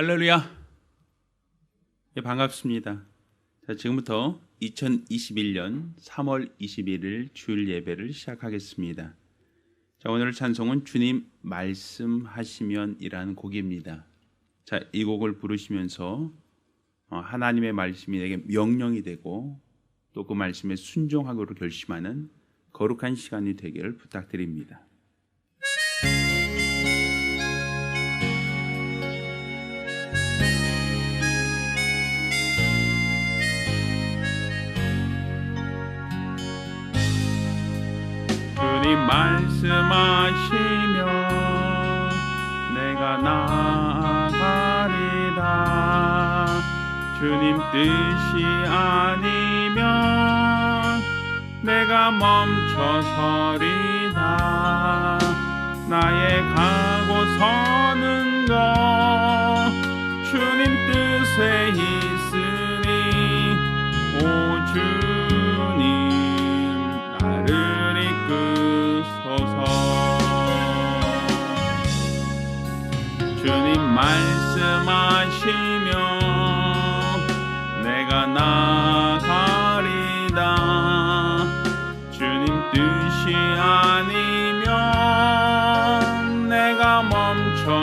할렐루야. 반갑습니다. 자, 지금부터 2021년 3월 21일 주일 예배를 시작하겠습니다. 자, 오늘 찬송은 주님 말씀하시면이라는 곡입니다. 자, 이 곡을 부르시면서 하나님의 말씀이 내게 명령이 되고 또 그 말씀에 순종하기로 결심하는 거룩한 시간이 되기를 부탁드립니다. 주님 말씀하시면 내가 나아가리다. 주님 뜻이 아니면 내가 멈춰서리다. 나의 가고 서는 것 주님 뜻에 있으니 오 주님 나를 이끄소서. 주님 말씀하시면 내가 나가리다. 주님 뜻이 아니면 내가 멈춰서리다.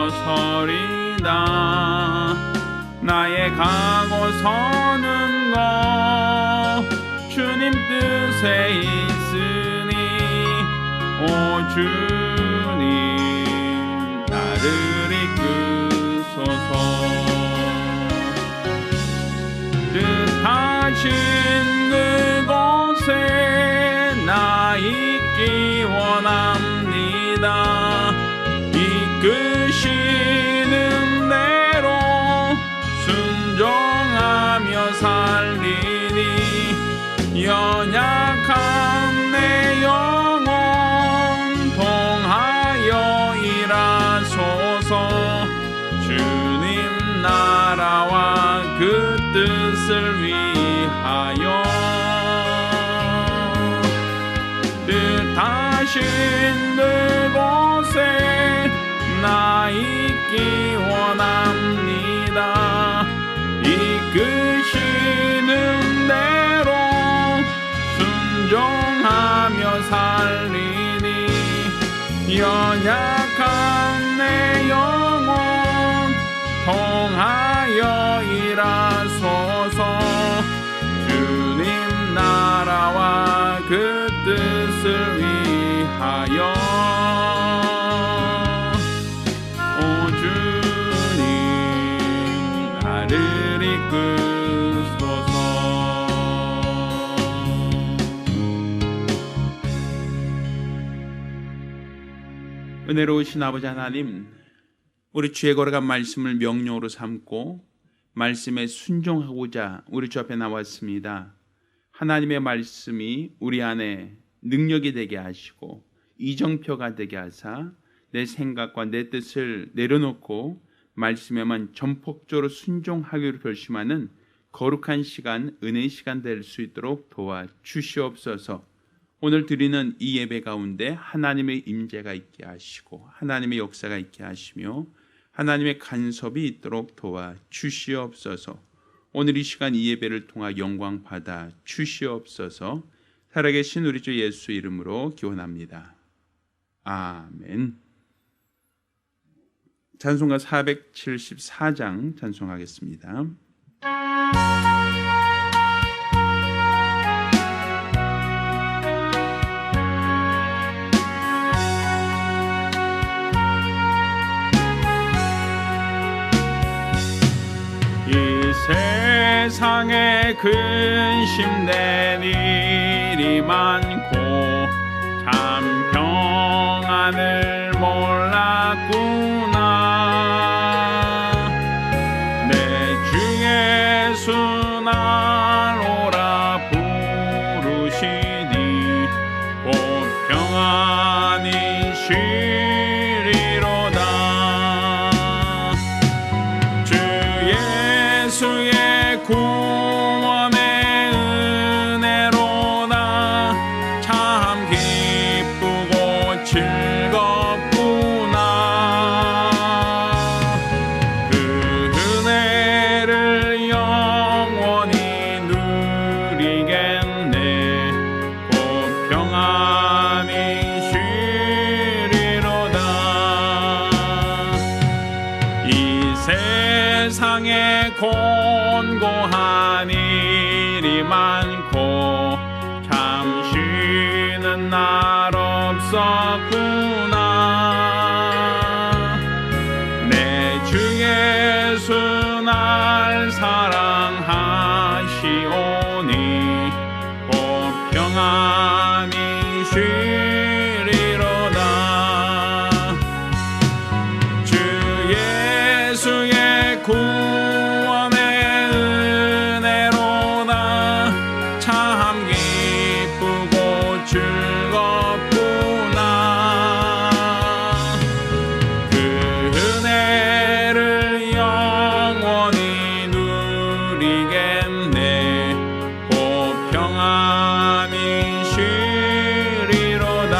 나의 가고 서는 것 주님 뜻에 있으니 오 주님 나를 이끄소서. 뜻하신 그곳에 나 있기 원합니다. 이끄시는 대로 순종하며 살리니 연약한 내 영혼 통하여 일하소서. 주님 나라와 그 뜻을 위하여 뜻하신 그곳에 나 있기 원합니다. 이끄시는 대로 순종하며 살리니 연약한 내 영혼 통하여 일하소서. 주님 나라와 그 뜻을 위하여 오 주님 나를 이끄소서. 은혜로우신 아버지 하나님, 우리 주의 거룩한 말씀을 명령으로 삼고 말씀에 순종하고자 우리 주 앞에 나왔습니다. 하나님의 말씀이 우리 안에 능력이 되게 하시고 이정표가 되게 하사 내 생각과 내 뜻을 내려놓고 말씀에만 전폭적으로 순종하기로 결심하는 거룩한 시간, 은혜의 시간 될 수 있도록 도와주시옵소서. 오늘 드리는 이 예배 가운데 하나님의 임재가 있게 하시고 하나님의 역사가 있게 하시며 하나님의 간섭이 있도록 도와주시옵소서. 오늘 이 시간 이 예배를 통하 영광 받아 주시옵소서. 살아계신 우리 주 예수 이름으로 기원합니다. 아멘. 찬송가 474장 찬송하겠습니다. 세상에 근심된 일이 많고 참 평안을 몰랐구나. 내 주 예수 날 오라 부르시니 곧 평안히 쉬리로다. 주 예수의 구원의 은혜로다. 참 기쁘고 즐겁구나. 그 일이 많고 잠쉬는 날 없었구나. 내 주 예수 날 사랑하시오니 곧 평안히 쉬리로다. 주 예수의 구원의 은혜로나 참 기쁘고 즐겁구나. 그 은혜를 영원히 누리겠네. 곧 평안히 쉬리로다.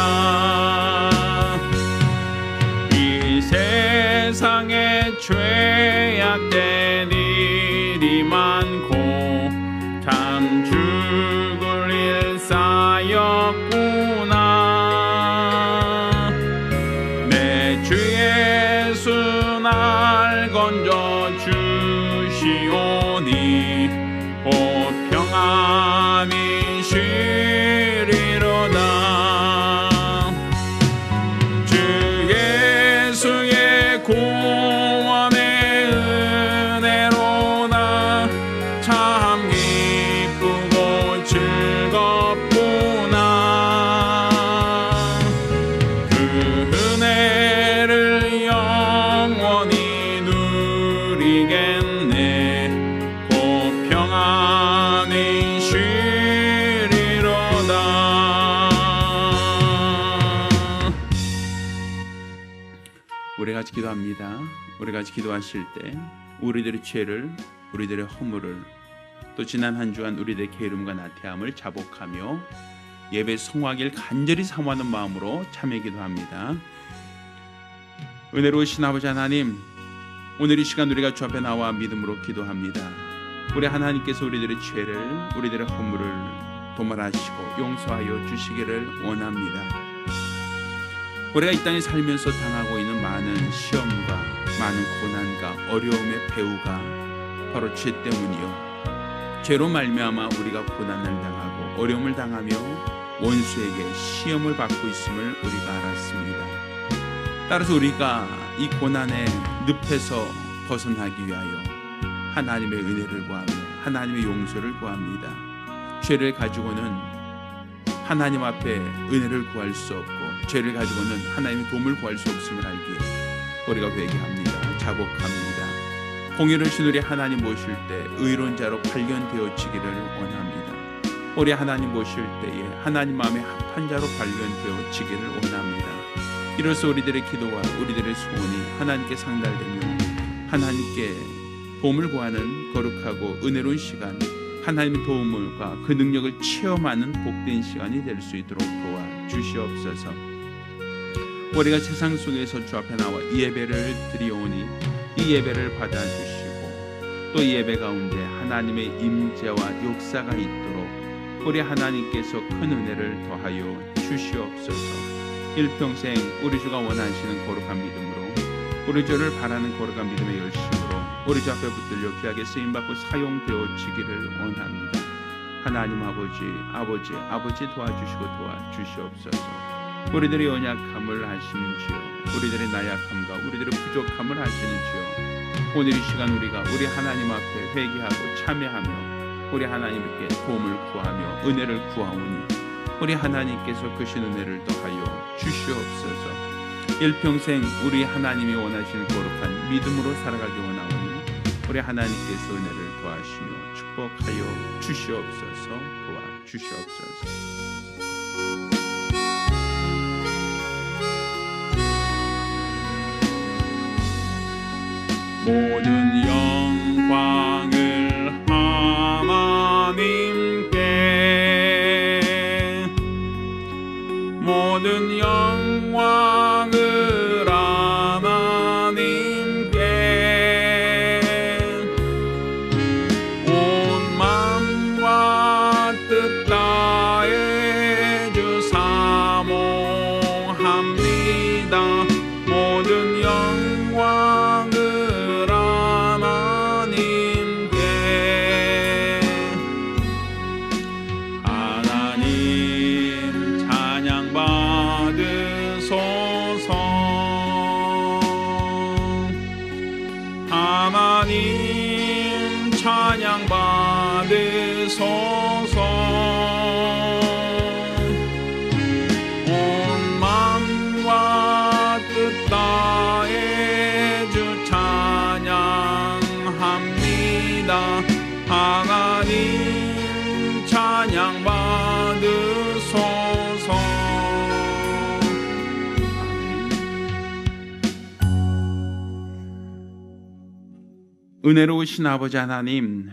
이 세상에 죄악된 일이 많고 참 죽을 일 쌓였구나. 내 주 예수 날 건져 주시오니 곧 평안히 쉬리로다. 주 예수의 구원의 은혜로나 참 기쁘고 즐겁구나. 그 은혜를 영원히 누리겠네. 곧 평안히 쉬리로다. 우리 같이 기도합니다. 우리 같이 기도하실 때 우리들의 죄를, 우리들의 허물을, 또 지난 한 주간 우리들의 게으름과 나태함을 자복하며 예배 성화기를 간절히 사모하는 마음으로 참여 기도합니다. 은혜로우신 아버지 하나님, 오늘 이 시간 우리가 주 앞에 나와 믿음으로 기도합니다. 우리 하나님께서 우리들의 죄를, 우리들의 허물을 도말하시고 용서하여 주시기를 원합니다. 우리가 이 땅에 살면서 당하고 있는 많은 시험과 많은 고난과 어려움의 배후가 바로 죄 때문이요, 죄로 말미암아 우리가 고난을 당하고 어려움을 당하며 원수에게 시험을 받고 있음을 우리가 알았습니다. 따라서 우리가 이 고난의 늪에서 벗어나기 위하여 하나님의 은혜를 구하며 하나님의 용서를 구합니다. 죄를 가지고는 하나님 앞에 은혜를 구할 수 없고 죄를 가지고는 하나님의 도움을 구할 수 없음을 알기에 우리가 회개합니다. 자복합니다. 공의로우신 우리 하나님 모실 때 의로운 자로 발견되어지기를 원합니다. 우리 하나님 모실 때에 하나님 마음에 합한 자로 발견되어지기를 원합니다. 이로써 우리들의 기도와 우리들의 소원이 하나님께 상달되며 하나님께 도움을 구하는 거룩하고 은혜로운 시간, 하나님의 도움과 그 능력을 체험하는 복된 시간이 될 수 있도록 도와주시옵소서. 우리가 세상 속에서 주 앞에 나와 이 예배를 드리오니 이 예배를 받아주시고 또 이 예배 가운데 하나님의 임재와 역사가 있도록 우리 하나님께서 큰 은혜를 더하여 주시옵소서. 일평생 우리 주가 원하시는 거룩한 믿음으로, 우리 주를 바라는 거룩한 믿음의 열심으로 우리 주 앞에 붙들려 귀하게 쓰임받고 사용되어지기를 원합니다. 하나님 아버지 도와주시고 도와주시옵소서. 우리들의 연약함을 아시는지요, 우리들의 나약함과 우리들의 부족함을 아시는지요. 오늘 이 시간 우리가 우리 하나님 앞에 회개하고 참여하며 우리 하나님께 도움을 구하며 은혜를 구하오니 우리 하나님께서 크신 은혜를 더하여 주시옵소서. 일평생 우리 하나님이 원하시는 거룩한 믿음으로 살아가기 원하오니 우리 하나님께서 은혜를 더하시며 축복하여 주시옵소서. 도와주시옵소서. 모든 영광을 하나님께, 모든 영광을 하나님께, 온 마음과 뜻 다해 주 사모합니다. 모든 영광을 하나님께 받으소서. 온 마음과 뜻 다해 주 찬양합니다. 하나님 찬양 받으소서. 은혜로우신 아버지 하나님,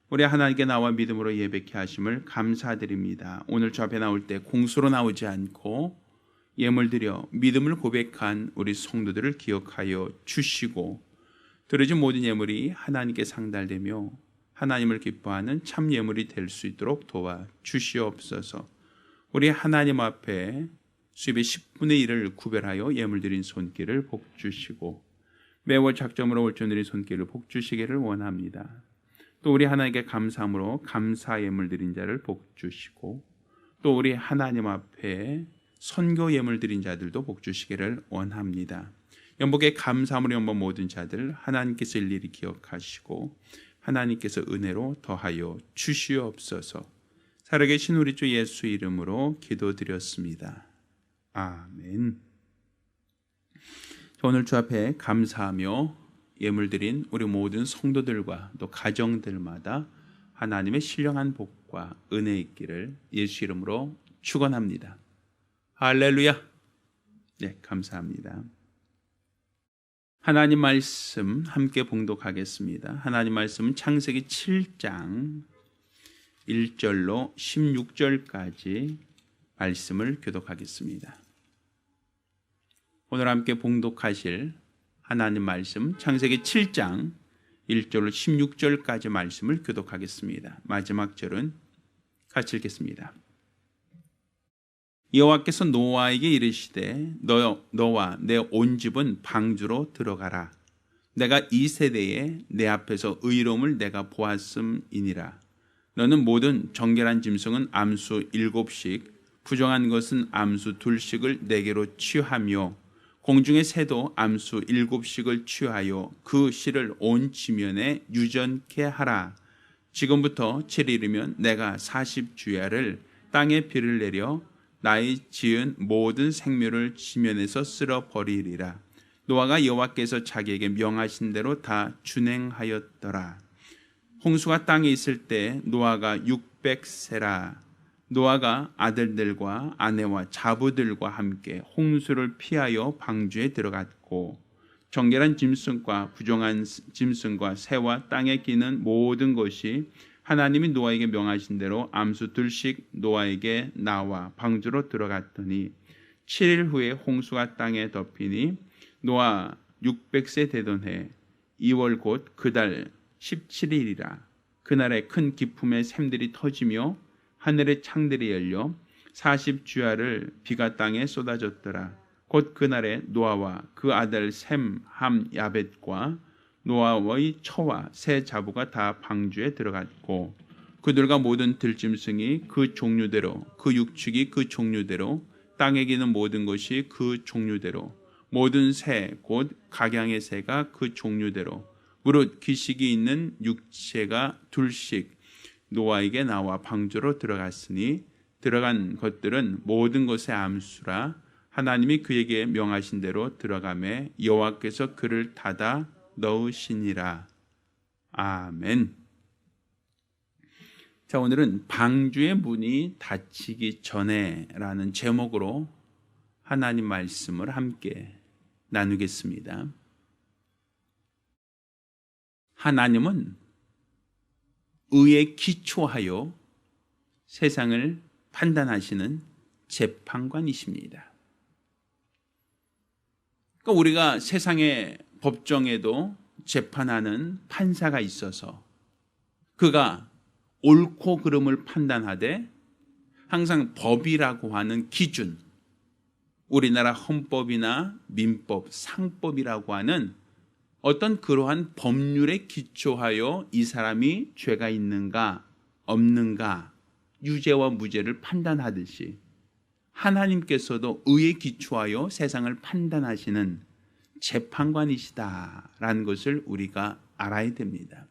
우리 하나님께 나와 믿음으로 예배케 하심을 감사드립니다. 오늘 주 앞에 나올 때 공수로 나오지 않고 예물 드려 믿음을 고백한 우리 성도들을 기억하여 주시고, 드려진 모든 예물이 하나님께 상달되며 하나님을 기뻐하는 참 예물이 될 수 있도록 도와 주시옵소서. 우리 하나님 앞에 수입의 10분의 1을 구별하여 예물 드린 손길을 복 주시고, 매월 작정으로 올려드린 손길을 복 주시기를 원합니다. 또 우리 하나님께 감사함으로 감사 예물 드린 자를 복 주시고, 또 우리 하나님 앞에 선교 예물 드린 자들도 복 주시기를 원합니다. 연복의 감사함으로 연복 모든 자들 하나님께서 일일이 기억하시고 하나님께서 은혜로 더하여 주시옵소서. 살아계신 우리 주 예수 이름으로 기도드렸습니다. 아멘. 오늘 주 앞에 감사하며 예물 드린 우리 모든 성도들과 또 가정들마다 하나님의 신령한 복과 은혜 있기를 예수 이름으로 축원합니다. 할렐루야. 네, 감사합니다. 하나님 말씀 함께 봉독하겠습니다. 하나님 말씀은 창세기 7장 1절로 16절까지 말씀을 교독하겠습니다. 오늘 함께 봉독하실 하나님 말씀 창세기 7장 1절로 16절까지 말씀을 교독하겠습니다. 마지막 절은 같이 읽겠습니다. 여호와께서 노아에게 이르시되 너와 내 온 집은 방주로 들어가라. 내가 이 세대에 내 앞에서 의로움을 내가 보았음이니라. 너는 모든 정결한 짐승은 암수 7씩 부정한 것은 암수 2씩을 내게로 취하며 공중의 새도 암수 7씩을 취하여 그 실을 온 지면에 유전케 하라. 지금부터 7일 이르면 내가 40주야를 땅에 비를 내려 나의 지은 모든 생묘를 지면에서 쓸어버리리라. 노아가 여호와께서 자기에게 명하신 대로 다 준행하였더라. 홍수가 땅에 있을 때 노아가 600세라. 노아가 아들들과 아내와 자부들과 함께 홍수를 피하여 방주에 들어갔고, 정결한 짐승과 부정한 짐승과 새와 땅에 기는 모든 것이 하나님이 노아에게 명하신 대로 암수 2씩 노아에게 나와 방주로 들어갔더니 7일 후에 홍수가 땅에 덮이니 노아 600세 되던 해 2월 곧 그 달 17일이라. 그날에 큰 기품의 샘들이 터지며 하늘의 창들이 열려 40주야를 비가 땅에 쏟아졌더라. 곧 그날에 노아와 그 아들 셈, 함, 야벳과 노아의 처와 새 자부가 다 방주에 들어갔고, 그들과 모든 들짐승이 그 종류대로, 그 육축이 그 종류대로, 땅에 기는 모든 것이 그 종류대로, 모든 새 곧 각양의 새가 그 종류대로, 무릇 기식이 있는 육체가 2씩 노아에게 나와 방주로 들어갔으니 들어간 것들은 모든 것의 암수라. 하나님이 그에게 명하신 대로 들어가매 여호와께서 그를 닫아 넣으시니라. 아멘. 자, 오늘은 방주의 문이 닫히기 전에 라는 제목으로 하나님 말씀을 함께 나누겠습니다. 하나님은 의에 기초하여 세상을 판단하시는 재판관이십니다. 그러니까 우리가 세상의 법정에도 재판하는 판사가 있어서 그가 옳고 그름을 판단하되 항상 법이라고 하는 기준, 우리나라 헌법이나 민법, 상법이라고 하는 어떤 그러한 법률에 기초하여 이 사람이 죄가 있는가 없는가 유죄와 무죄를 판단하듯이 하나님께서도 의에 기초하여 세상을 판단하시는 재판관이시다라는 것을 우리가 알아야 됩니다.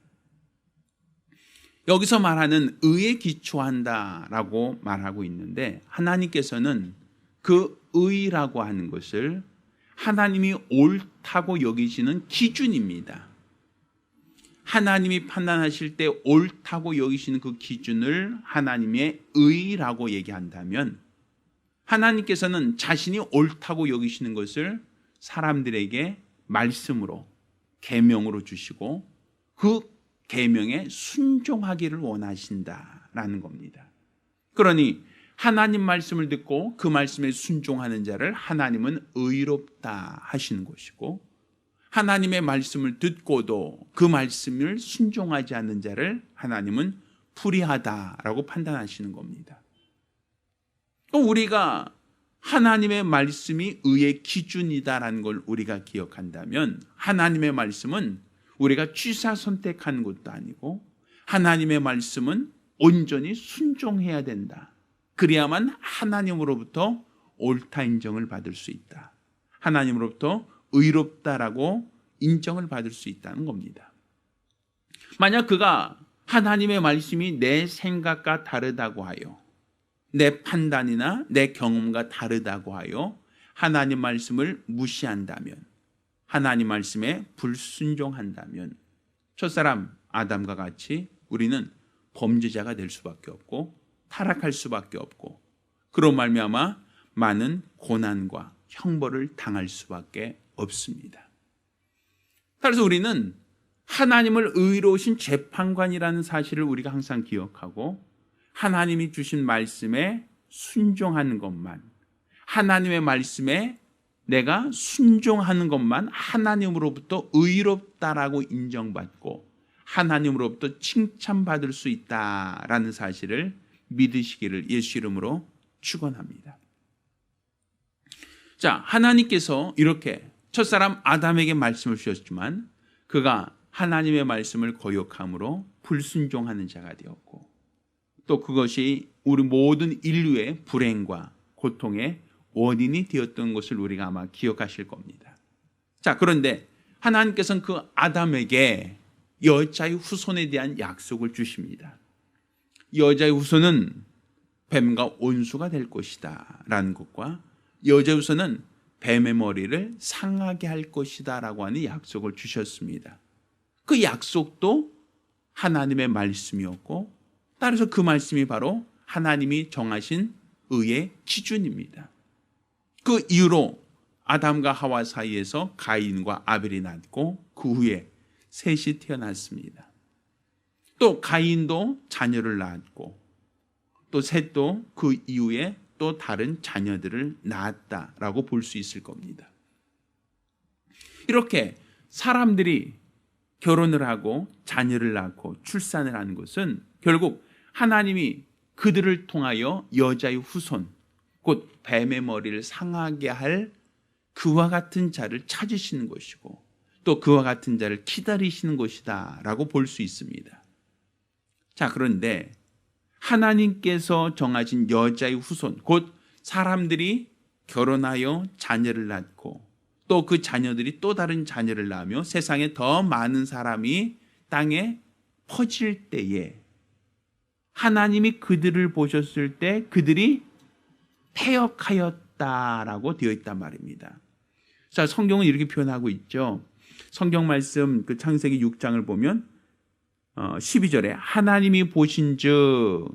여기서 말하는 의에 기초한다라고 말하고 있는데, 하나님께서는 그 의라고 하는 것을 하나님이 옳다고 여기시는 기준입니다. 하나님이 판단하실 때 옳다고 여기시는 그 기준을 하나님의 의라고 얘기한다면, 하나님께서는 자신이 옳다고 여기시는 것을 사람들에게 말씀으로, 계명으로 주시고 그 계명에 순종하기를 원하신다라는 겁니다. 그러니 하나님 말씀을 듣고 그 말씀에 순종하는 자를 하나님은 의롭다 하시는 것이고, 하나님의 말씀을 듣고도 그 말씀을 순종하지 않는 자를 하나님은 불의하다라고 판단하시는 겁니다. 우리가 하나님의 말씀이 의의 기준이다라는 걸 우리가 기억한다면, 하나님의 말씀은 우리가 취사 선택하는 것도 아니고, 하나님의 말씀은 온전히 순종해야 된다. 그래야만 하나님으로부터 옳다 인정을 받을 수 있다. 하나님으로부터 의롭다라고 인정을 받을 수 있다는 겁니다. 만약 그가 하나님의 말씀이 내 생각과 다르다고 하여, 내 판단이나 내 경험과 다르다고 하여 하나님 말씀을 무시한다면, 하나님 말씀에 불순종한다면, 첫사람 아담과 같이 우리는 범죄자가 될 수밖에 없고 타락할 수밖에 없고, 그로 말미암아 많은 고난과 형벌을 당할 수밖에 없습니다. 따라서 우리는 하나님을 의로우신 재판관이라는 사실을 우리가 항상 기억하고, 하나님이 주신 말씀에 순종하는 것만, 하나님의 말씀에 내가 순종하는 것만 하나님으로부터 의롭다라고 인정받고 하나님으로부터 칭찬받을 수 있다라는 사실을 믿으시기를 예수 이름으로 축원합니다. 자, 하나님께서 이렇게 첫사람 아담에게 말씀을 주셨지만 그가 하나님의 말씀을 거역함으로 불순종하는 자가 되었고, 또 그것이 우리 모든 인류의 불행과 고통의 원인이 되었던 것을 우리가 아마 기억하실 겁니다. 자, 그런데 하나님께서는 그 아담에게 여자의 후손에 대한 약속을 주십니다. 여자의 후손은 뱀과 온수가 될 것이다 라는 것과, 여자의 후손은 뱀의 머리를 상하게 할 것이다 라고 하는 약속을 주셨습니다. 그 약속도 하나님의 말씀이었고, 따라서 그 말씀이 바로 하나님이 정하신 의의 기준입니다. 그 이후로 아담과 하와 사이에서 가인과 아벨이 낳고 그 후에 셋이 태어났습니다. 또 가인도 자녀를 낳았고 또 셋도 그 이후에 또 다른 자녀들을 낳았다라고 볼 수 있을 겁니다. 이렇게 사람들이 결혼을 하고 자녀를 낳고 출산을 하는 것은 결국 하나님이 그들을 통하여 여자의 후손, 곧 뱀의 머리를 상하게 할 그와 같은 자를 찾으시는 것이고, 또 그와 같은 자를 기다리시는 것이다 라고 볼 수 있습니다. 자, 그런데 하나님께서 정하신 여자의 후손, 곧 사람들이 결혼하여 자녀를 낳고 또 그 자녀들이 또 다른 자녀를 낳으며 세상에 더 많은 사람이 땅에 퍼질 때에 하나님이 그들을 보셨을 때 그들이 패역하였다라고 되어 있단 말입니다. 자, 성경은 이렇게 표현하고 있죠. 성경 말씀 그 창세기 6장을 보면 12절에 하나님이 보신즉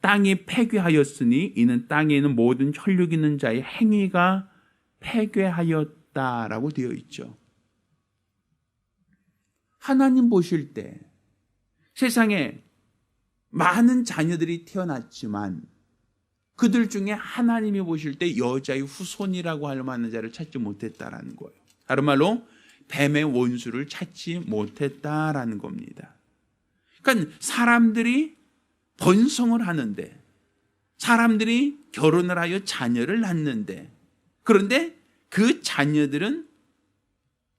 땅이 패괴하였으니 이는 땅에 있는 모든 혈육 있는 자의 행위가 패괴하였다라고 되어 있죠. 하나님 보실 때 세상에 많은 자녀들이 태어났지만 그들 중에 하나님이 보실 때 여자의 후손이라고 할 만한 자를 찾지 못했다라는 거예요. 다른 말로 뱀의 원수를 찾지 못했다라는 겁니다. 그러니까 사람들이 번성을 하는데, 사람들이 결혼을 하여 자녀를 낳는데, 그런데 그 자녀들은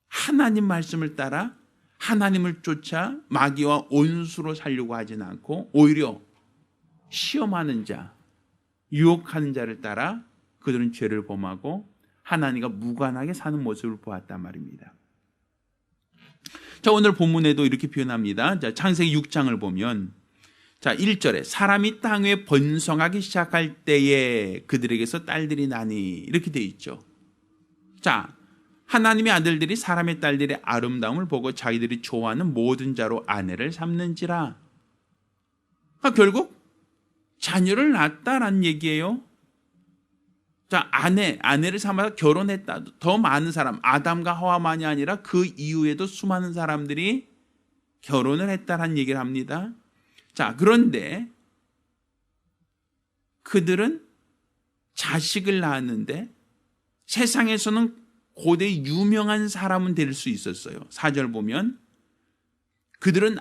하나님 말씀을 따라 하나님을 쫓아 마귀와 온수로 살려고 하진 않고 오히려 시험하는 자, 유혹하는 자를 따라 그들은 죄를 범하고 하나님과 무관하게 사는 모습을 보았단 말입니다. 자, 오늘 본문에도 이렇게 표현합니다. 자, 창세기 6장을 보면 자, 1절에 사람이 땅 위에 번성하기 시작할 때에 그들에게서 딸들이 나니 이렇게 되어 있죠. 자, 하나님의 아들들이 사람의 딸들의 아름다움을 보고 자기들이 좋아하는 모든 자로 아내를 삼는지라. 결국 자녀를 낳았다라는 얘기예요. 자, 아내를 삼아서 결혼했다. 더 많은 사람, 아담과 하와만이 아니라 그 이후에도 수많은 사람들이 결혼을 했다라는 얘기를 합니다. 자, 그런데 그들은 자식을 낳았는데 세상에서는 고대 유명한 사람은 될 수 있었어요. 4절 보면 그들은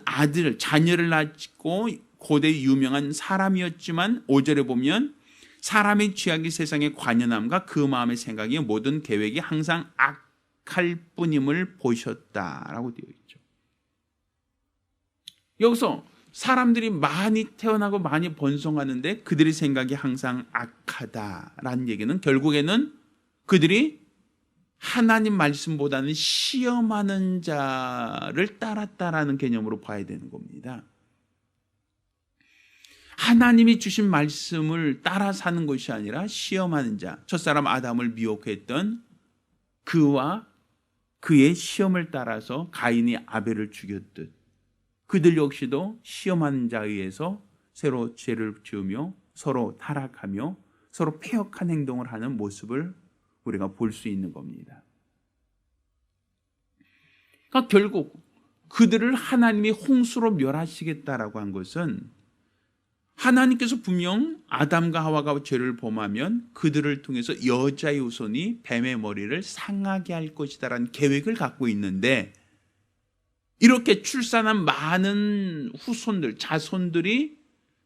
자녀를 낳고 고대 유명한 사람이었지만 5절에 보면 사람의 취향이 세상의 관연함과 그 마음의 생각이 모든 계획이 항상 악할 뿐임을 보셨다라고 되어 있죠. 여기서 사람들이 많이 태어나고 많이 번성하는데 그들의 생각이 항상 악하다라는 얘기는 결국에는 그들이 하나님 말씀보다는 시험하는 자를 따랐다라는 개념으로 봐야 되는 겁니다. 하나님이 주신 말씀을 따라 사는 것이 아니라 시험하는 자, 첫사람 아담을 미혹했던 그와 그의 시험을 따라서 가인이 아벨을 죽였듯 그들 역시도 시험하는 자에 의해서 새로 죄를 지으며 서로 타락하며 서로 패역한 행동을 하는 모습을 우리가 볼 수 있는 겁니다. 그러니까 결국 그들을 하나님이 홍수로 멸하시겠다라고 한 것은 하나님께서 분명 아담과 하와가 죄를 범하면 그들을 통해서 여자의 후손이 뱀의 머리를 상하게 할 것이다라는 계획을 갖고 있는데 이렇게 출산한 많은 후손들, 자손들이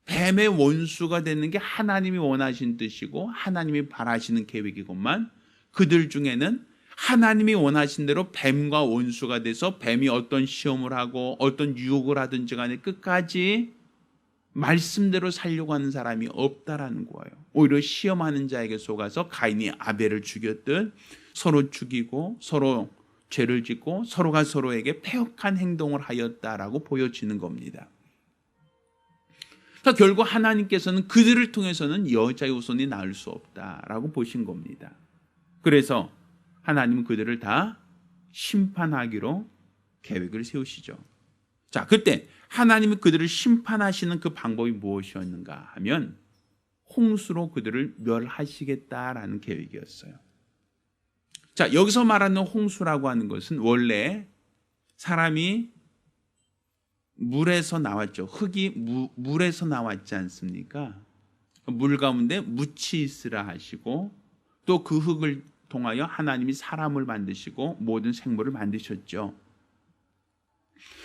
뱀의 원수가 되는 게 하나님이 원하신 뜻이고 하나님이 바라시는 계획이건만 그들 중에는 하나님이 원하신 대로 뱀과 원수가 돼서 뱀이 어떤 시험을 하고 어떤 유혹을 하든지 간에 끝까지 말씀대로 살려고 하는 사람이 없다라는 거예요. 오히려 시험하는 자에게 속아서 가인이 아벨을 죽였듯 서로 죽이고 서로 죄를 짓고 서로가 서로에게 패역한 행동을 하였다라고 보여지는 겁니다. 그러니까 결국 하나님께서는 그들을 통해서는 여자의 후손이 낳을 수 없다라고 보신 겁니다. 그래서 하나님은 그들을 다 심판하기로 계획을 세우시죠. 자, 그때 하나님이 그들을 심판하시는 그 방법이 무엇이었는가 하면 홍수로 그들을 멸하시겠다라는 계획이었어요. 자, 여기서 말하는 홍수라고 하는 것은 원래 사람이 물에서 나왔죠. 흙이 물에서 나왔지 않습니까? 물 가운데 묻히 있으라 하시고 또 그 흙을 통하여 하나님이 사람을 만드시고 모든 생물을 만드셨죠.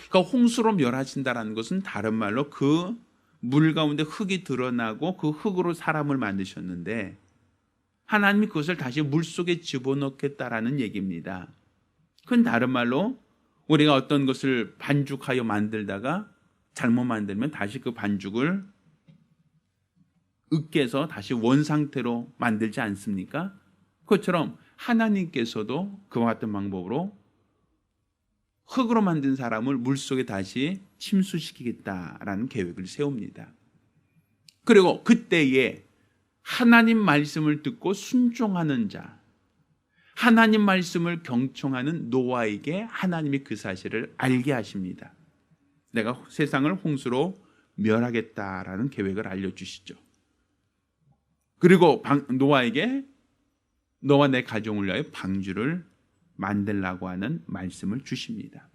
그러니까 홍수로 멸하신다라는 것은 다른 말로 그 물 가운데 흙이 드러나고 그 흙으로 사람을 만드셨는데 하나님이 그것을 다시 물속에 집어넣겠다라는 얘기입니다. 그건 다른 말로 우리가 어떤 것을 반죽하여 만들다가 잘못 만들면 다시 그 반죽을 으깨서 다시 원상태로 만들지 않습니까? 그것처럼 하나님께서도 그와 같은 방법으로 흙으로 만든 사람을 물속에 다시 침수시키겠다라는 계획을 세웁니다. 그리고 그때에 하나님 말씀을 듣고 순종하는 자, 하나님 말씀을 경청하는 노아에게 하나님이 그 사실을 알게 하십니다. 내가 세상을 홍수로 멸하겠다라는 계획을 알려주시죠. 그리고 노아에게 너와 내 가정을 위하여 방주를 만들라고 하는 말씀을 주십니다.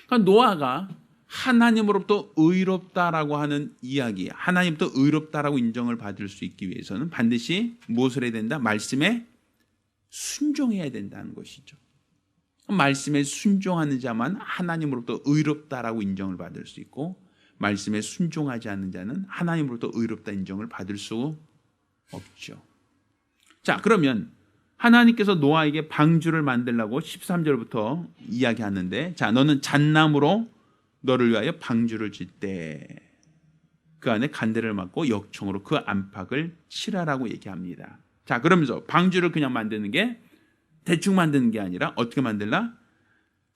그러니까 노아가 하나님으로부터 의롭다라고 하는 이야기, 하나님부터 의롭다라고 인정을 받을 수 있기 위해서는 반드시 무엇을 해야 된다? 말씀에 순종해야 된다는 것이죠. 말씀에 순종하는 자만 하나님으로부터 의롭다라고 인정을 받을 수 있고 말씀에 순종하지 않는 자는 하나님으로부터 의롭다 인정을 받을 수 없죠. 자, 그러면 하나님께서 노아에게 방주를 만들라고 13절부터 이야기하는데, 자, 너는 잣나무로 너를 위하여 방주를 짓되 그 안에 간대를 막고 역청으로 그 안팎을 칠하라고 얘기합니다. 자, 그러면서 방주를 그냥 만드는 게 대충 만드는 게 아니라 어떻게 만들라?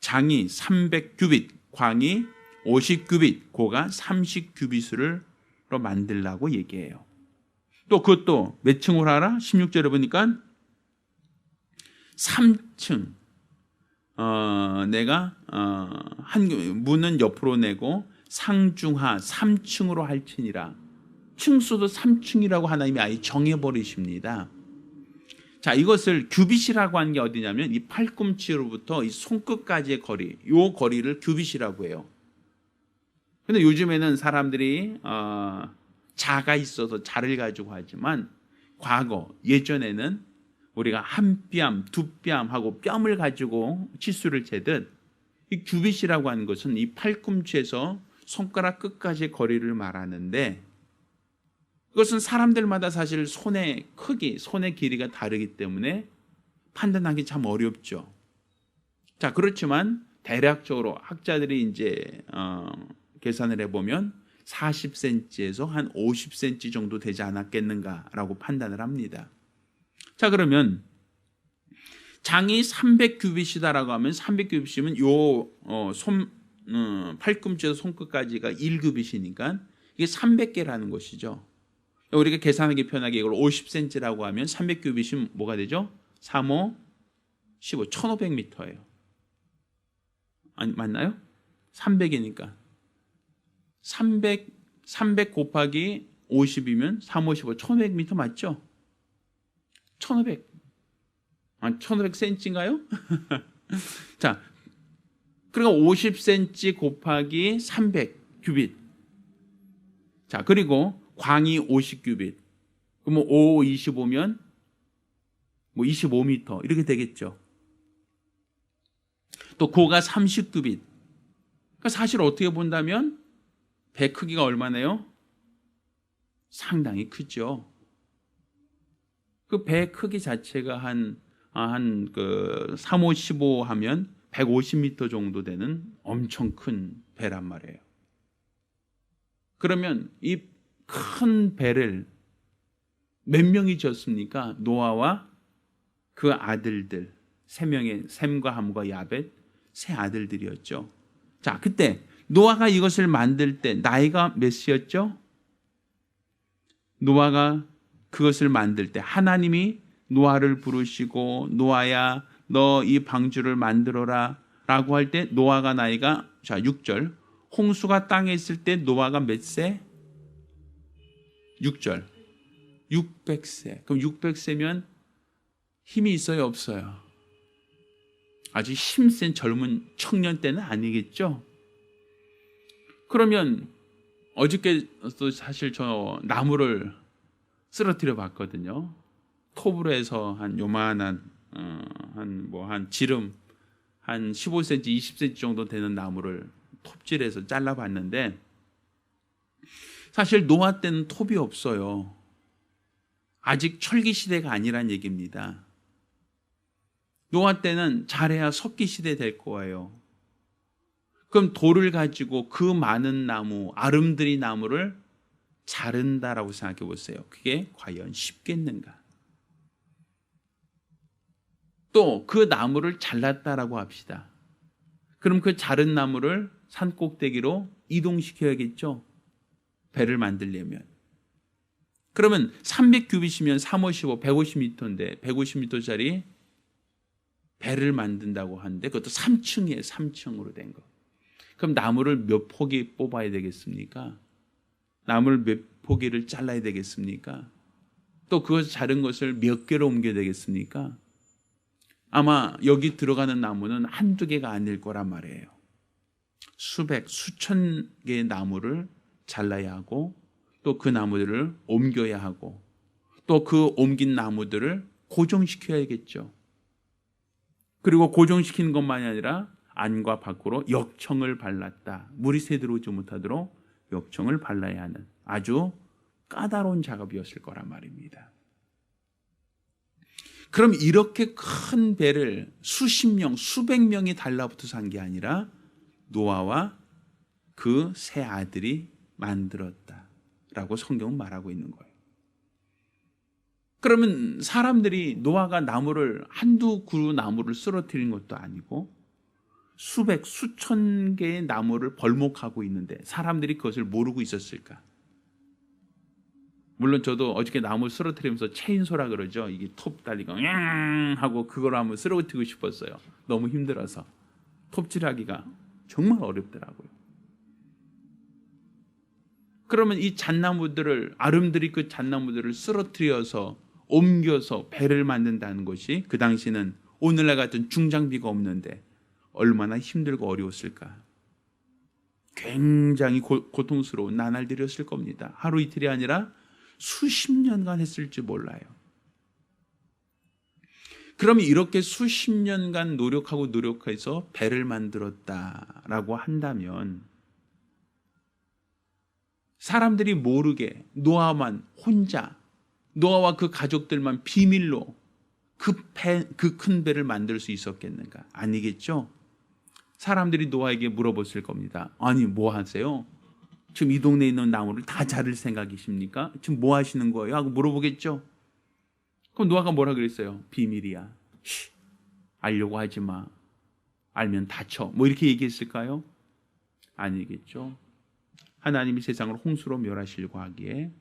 장이 300규빗, 광이 50규빗, 고가 30규빗으로 만들라고 얘기해요. 또 그것도 몇 층으로 하라? 16절에 보니까 3층. 내가 한 문은 옆으로 내고 상중하 3층으로 할지니라. 층수도 3층이라고 하나님이 아예 정해버리십니다. 자, 이것을 규빗이라고 하는 게 어디냐면 이 팔꿈치로부터 이 손끝까지의 거리, 이 거리를 규빗이라고 해요. 근데 요즘에는 사람들이 자가 있어서 자를 가지고 하지만 과거 예전에는 우리가 한 뼘, 두 뼘 하고 뼘을 가지고 치수를 재듯 이 규빗이라고 하는 것은 이 팔꿈치에서 손가락 끝까지의 거리를 말하는데, 그것은 사람들마다 사실 손의 크기, 손의 길이가 다르기 때문에 판단하기 참 어렵죠. 자, 그렇지만 대략적으로 학자들이 이제 계산을 해보면 40cm에서 한 50cm 정도 되지 않았겠는가라고 판단을 합니다. 자, 그러면 장이 300규빗이다라고 하면 300규빗이면 팔꿈치에서 손끝까지가 1규빗이니까 이게 300개라는 것이죠. 우리가 계산하기 편하게 이걸 50cm라고 하면 300규빗이면 뭐가 되죠? 3, 5, 15, 1500m예요. 아니, 맞나요? 300이니까 300 곱하기 50이면 3, 5, 15, 1500m 맞죠? 1500. 1500cm인가요? 자, 그러니까 50cm 곱하기 300규빗. 자, 그리고 광이 50규빗. 그럼 5, 25면 25m 이렇게 되겠죠. 또 고가 30규빗. 그러니까 사실 어떻게 본다면 배 크기가 얼마나요? 상당히 크죠. 그 배 크기 자체가 한 3, 5, 15 하면 150m 정도 되는 엄청 큰 배란 말이에요. 그러면 이 큰 배를 몇 명이 졌습니까? 노아와 그 아들들 3명의 셈과 함과 야벳 3 아들들이었죠. 자, 그때 노아가 이것을 만들 때 나이가 몇이었죠? 노아가 그것을 만들 때 하나님이 노아를 부르시고 노아야 너 이 방주를 만들어라 라고 할 때 노아가 나이가, 자 6절, 홍수가 땅에 있을 때 노아가 몇 세? 6절 600세. 그럼 600세면 힘이 있어요 없어요? 아주 힘센 젊은 청년 때는 아니겠죠? 그러면 어저께도 사실 저 나무를 쓰러뜨려 봤거든요. 톱으로 해서 한 요만한 한 지름 한 15cm, 20cm 정도 되는 나무를 톱질해서 잘라봤는데 사실 노아 때는 톱이 없어요. 아직 철기 시대가 아니란 얘기입니다. 노아 때는 잘해야 석기 시대 될 거예요. 그럼 돌을 가지고 그 많은 나무, 아름드리 나무를 자른다라고 생각해 보세요. 그게 과연 쉽겠는가? 또 그 나무를 잘랐다라고 합시다. 그럼 그 자른 나무를 산 꼭대기로 이동시켜야겠죠? 배를 만들려면. 그러면 300규빗이면 3, 5, 15, 150m인데 150m짜리 배를 만든다고 하는데 그것도 3층이에요. 3층으로 된 거. 그럼 나무를 몇 포기 뽑아야 되겠습니까? 나무를 몇 포기를 잘라야 되겠습니까? 또 그것을 자른 것을 몇 개로 옮겨야 되겠습니까? 아마 여기 들어가는 나무는 한두 개가 아닐 거란 말이에요. 수백, 수천 개의 나무를 잘라야 하고 또 그 나무들을 옮겨야 하고 또 그 옮긴 나무들을 고정시켜야겠죠. 그리고 고정시키는 것만이 아니라 안과 밖으로 역청을 발랐다. 물이 새들어오지 못하도록 역청을 발라야 하는 아주 까다로운 작업이었을 거란 말입니다. 그럼 이렇게 큰 배를 수십 명, 수백 명이 달라붙어서 한 게 아니라 노아와 그 세 아들이 만들었다라고 성경은 말하고 있는 거예요. 그러면 사람들이 노아가 나무를 한두 그루 나무를 쓰러뜨린 것도 아니고 수백, 수천 개의 나무를 벌목하고 있는데 사람들이 그것을 모르고 있었을까? 물론 저도 어저께 나무 쓰러뜨리면서 체인소라 그러죠. 이게 톱 달리고 양 하고 그걸 한번 쓰러뜨리고 싶었어요. 너무 힘들어서. 톱질하기가 정말 어렵더라고요. 그러면 이 잣나무들을, 아름드리 그 잣나무들을 쓰러뜨려서 옮겨서 배를 만든다는 것이 그 당시는 오늘날 같은 중장비가 없는데 얼마나 힘들고 어려웠을까. 굉장히 고통스러운 나날들이었을 겁니다. 하루 이틀이 아니라 수십 년간 했을지 몰라요. 그러면 이렇게 수십 년간 노력해서 배를 만들었다라고 한다면 사람들이 모르게 노아만 혼자, 노아와 그 가족들만 비밀로 그 큰 배를 만들 수 있었겠는가? 아니겠죠? 사람들이 노아에게 물어봤을 겁니다. 아니, 뭐 하세요? 지금 이 동네에 있는 나무를 다 자를 생각이십니까? 지금 뭐 하시는 거예요? 하고 물어보겠죠? 그럼 노아가 뭐라 그랬어요? 비밀이야. 알려고 하지 마. 알면 다쳐. 뭐 이렇게 얘기했을까요? 아니겠죠? 하나님이 세상을 홍수로 멸하시려고 하기에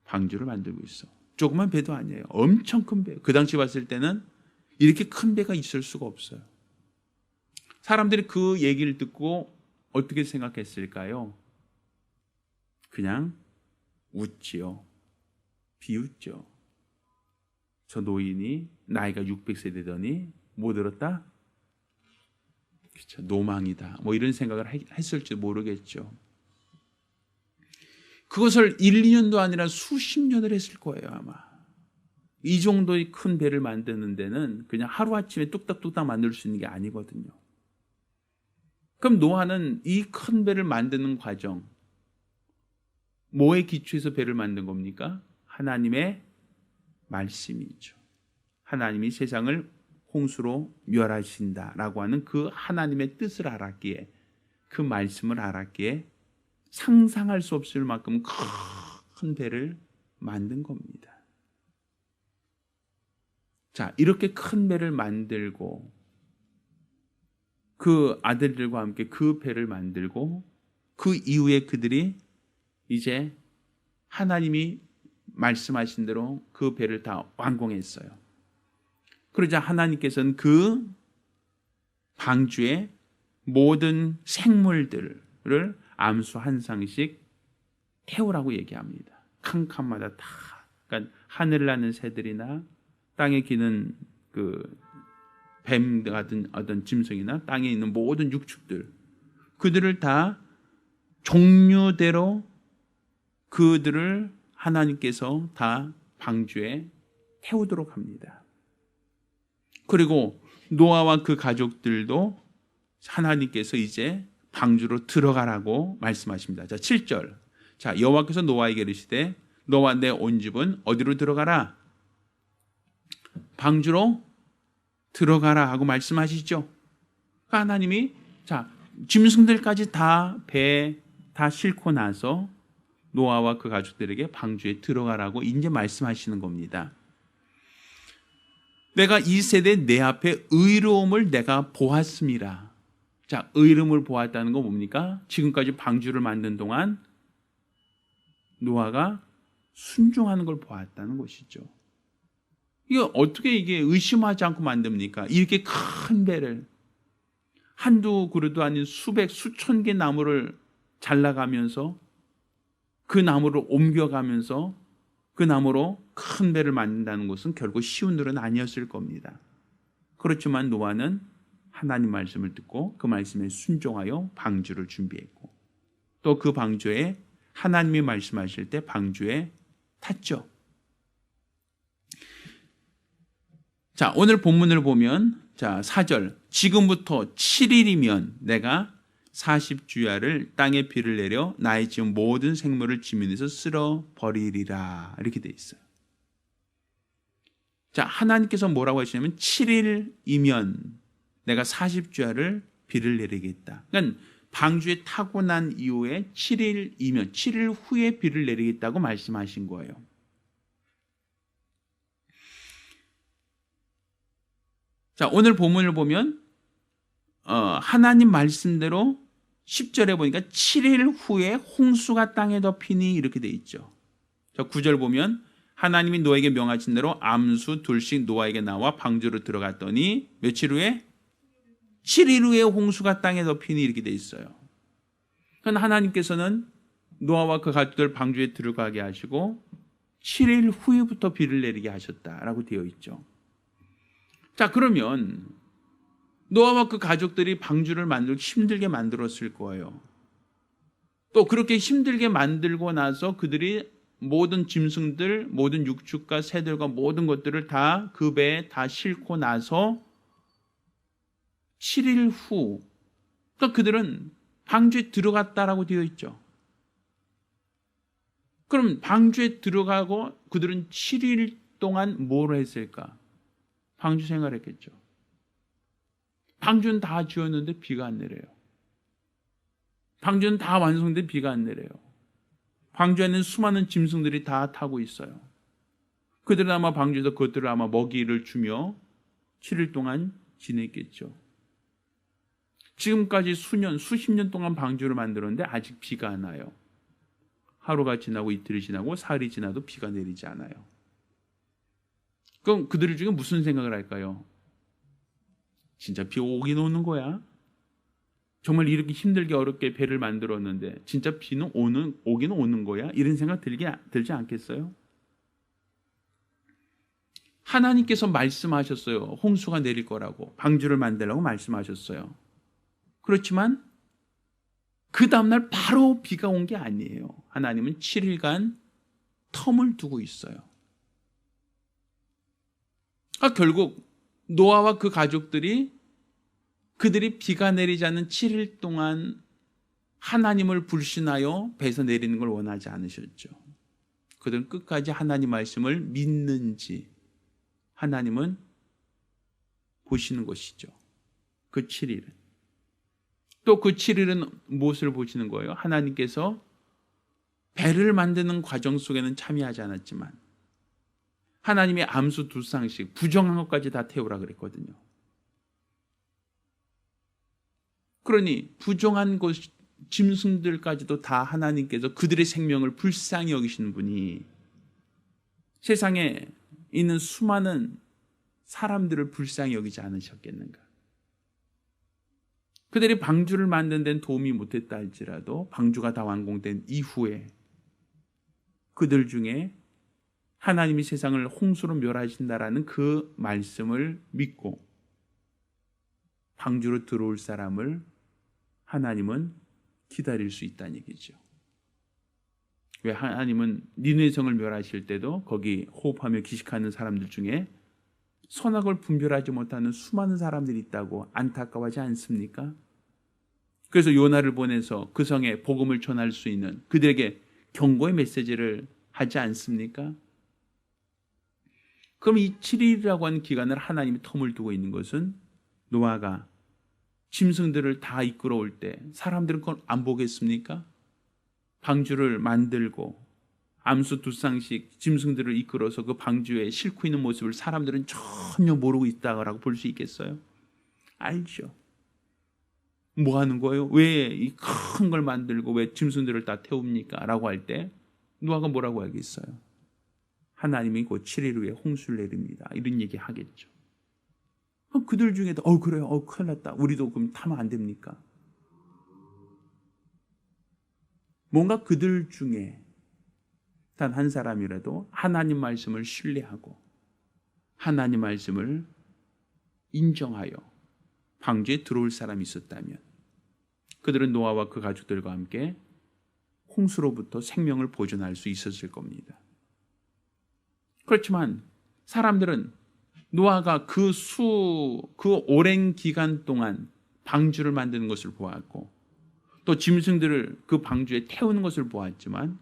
방주를 만들고 있어. 조그만 배도 아니에요. 엄청 큰 배. 그 당시 봤을 때는 이렇게 큰 배가 있을 수가 없어요. 사람들이 그 얘기를 듣고 어떻게 생각했을까요? 그냥 웃지요. 비웃죠. 저 노인이 나이가 600세 되더니 뭐 들었다? 그쵸, 노망이다. 뭐 이런 생각을 했을지 모르겠죠. 그것을 1, 2년도 아니라 수십 년을 했을 거예요, 아마. 이 정도의 큰 배를 만드는 데는 그냥 하루아침에 뚝딱뚝딱 만들 수 있는 게 아니거든요. 그럼 노아는 이 큰 배를 만드는 과정, 뭐에 기초해서 배를 만든 겁니까? 하나님의 말씀이죠. 하나님이 세상을 홍수로 멸하신다라고 하는 그 하나님의 뜻을 알았기에, 그 말씀을 알았기에 상상할 수 없을 만큼 큰 배를 만든 겁니다. 자, 이렇게 큰 배를 만들고 그 아들들과 함께 그 배를 만들고 그 이후에 그들이 이제 하나님이 말씀하신 대로 그 배를 다 완공했어요. 그러자 하나님께서는 그 방주의 모든 생물들을 암수 한 쌍씩 태우라고 얘기합니다. 칸칸마다 다. 그러니까 하늘을 나는 새들이나 땅에 기는 그 뱀 같은 어떤 짐승이나 땅에 있는 모든 육축들, 그들을 다 종류대로 그들을 하나님께서 다 방주에 태우도록 합니다. 그리고 노아와 그 가족들도 하나님께서 이제 방주로 들어가라고 말씀하십니다. 자, 7절. 자, 여호와께서 노아에게 이르시되 너와 내 온 집은 어디로 들어가라? 방주로 들어가라 하고 말씀하시죠. 하나님이 자, 짐승들까지 다 배에 다 싣고 나서 노아와 그 가족들에게 방주에 들어가라고 이제 말씀하시는 겁니다. 내가 이 세대 내 앞에 의로움을 내가 보았습니다. 자, 의로움을 보았다는 건 뭡니까? 지금까지 방주를 만든 동안 노아가 순종하는 걸 보았다는 것이죠. 이게 어떻게 이게 의심하지 않고 만듭니까? 이렇게 큰 배를 한두 그루도 아닌 수백, 수천 개 나무를 잘라가면서 그 나무를 옮겨가면서 그 나무로 큰 배를 만든다는 것은 결국 쉬운 일은 아니었을 겁니다. 그렇지만 노아는 하나님 말씀을 듣고 그 말씀에 순종하여 방주를 준비했고 또 그 방주에 하나님이 말씀하실 때 방주에 탔죠. 자, 오늘 본문을 보면 자, 4절. 지금부터 7일이면 내가 40주야를 땅에 비를 내려 나의 지은 모든 생물을 지면에서 쓸어버리리라. 이렇게 돼 있어요. 자, 하나님께서 뭐라고 하시냐면 7일이면 내가 40주야를 비를 내리겠다. 그러니까 방주에 타고 난 이후에 7일이면 7일 후에 비를 내리겠다고 말씀하신 거예요. 자, 오늘 본문을 보면 하나님 말씀대로 10절에 보니까 7일 후에 홍수가 땅에 덮이니 이렇게 돼 있죠. 자, 9절 보면 하나님이 노아에게 명하신 대로 암수 둘씩 노아에게 나와 방주로 들어갔더니 며칠 후에 7일 후에 홍수가 땅에 덮이니 이렇게 돼 있어요. 그러니까 하나님께서는 노아와 그 가족들 방주에 들어가게 하시고 7일 후에부터 비를 내리게 하셨다라고 되어 있죠. 자, 그러면 노아와 그 가족들이 방주를 만들고 힘들게 만들었을 거예요. 또 그렇게 힘들게 만들고 나서 그들이 모든 짐승들, 모든 육축과 새들과 모든 것들을 다 그 배에 다 싣고 나서 7일 후, 그러니까 그들은 방주에 들어갔다라고 되어 있죠. 그럼 방주에 들어가고 그들은 7일 동안 뭘 했을까? 방주 생활했겠죠. 방주는 다 지었는데 비가 안 내려요. 방주는 다 완성돼 비가 안 내려요. 방주에는 수많은 짐승들이 다 타고 있어요. 그들은 아마 방주에서 그것들을 아마 먹이를 주며 7일 동안 지냈겠죠. 지금까지 수십 년 동안 방주를 만들었는데 아직 비가 안 와요. 하루가 지나고 이틀이 지나고 사흘이 지나도 비가 내리지 않아요. 그럼 그들 중에 무슨 생각을 할까요? 진짜 비 오긴 오는 거야? 정말 이렇게 힘들게 어렵게 배를 만들었는데 진짜 비는 오긴 오는 거야? 이런 생각 들지 않겠어요? 하나님께서 말씀하셨어요. 홍수가 내릴 거라고, 방주를 만들라고 말씀하셨어요. 그렇지만 그 다음날 바로 비가 온 게 아니에요. 하나님은 7일간 텀을 두고 있어요. 결국 노아와 그 가족들이 그들이 비가 내리지 않는 7일 동안 하나님을 불신하여 배에서 내리는 걸 원하지 않으셨죠. 그들은 끝까지 하나님 말씀을 믿는지 하나님은 보시는 것이죠. 그 7일은. 또 그 7일은 무엇을 보시는 거예요? 하나님께서 배를 만드는 과정 속에는 참여하지 않았지만 하나님의 암수 두 쌍씩 부정한 것까지 다 태우라 그랬거든요. 그러니 부정한 것 짐승들까지도 다 하나님께서 그들의 생명을 불쌍히 여기시는 분이 세상에 있는 수많은 사람들을 불쌍히 여기지 않으셨겠는가? 그들이 방주를 만드는 데는 도움이 못했다 할지라도 방주가 다 완공된 이후에 그들 중에 하나님이 세상을 홍수로 멸하신다라는 그 말씀을 믿고 방주로 들어올 사람을 하나님은 기다릴 수 있다는 얘기죠. 왜 하나님은 니느웨 성을 멸하실 때도 거기 호흡하며 기식하는 사람들 중에 선악을 분별하지 못하는 수많은 사람들이 있다고 안타까워하지 않습니까? 그래서 요나를 보내서 그 성에 복음을 전할 수 있는 그들에게 경고의 메시지를 하지 않습니까? 그럼 이 7일이라고 하는 기간을 하나님이 텀을 두고 있는 것은 노아가 짐승들을 다 이끌어올 때 사람들은 그걸 안 보겠습니까? 방주를 만들고 암수 두 쌍씩 짐승들을 이끌어서 그 방주에 싣고 있는 모습을 사람들은 전혀 모르고 있다고 볼 수 있겠어요? 알죠. 뭐 하는 거예요? 왜 이 큰 걸 만들고 왜 짐승들을 다 태웁니까? 라고 할 때 노아가 뭐라고 하겠어요? 하나님이 곧 7일 후에 홍수를 내립니다. 이런 얘기 하겠죠. 그럼 그들 중에도 그래요. 큰일 났다. 우리도 그럼 타면 안 됩니까? 뭔가 그들 중에 단 한 사람이라도 하나님 말씀을 신뢰하고 하나님 말씀을 인정하여 방주에 들어올 사람이 있었다면 그들은 노아와 그 가족들과 함께 홍수로부터 생명을 보존할 수 있었을 겁니다. 그렇지만 사람들은 노아가 그 오랜 기간 동안 방주를 만드는 것을 보았고 또 짐승들을 그 방주에 태우는 것을 보았지만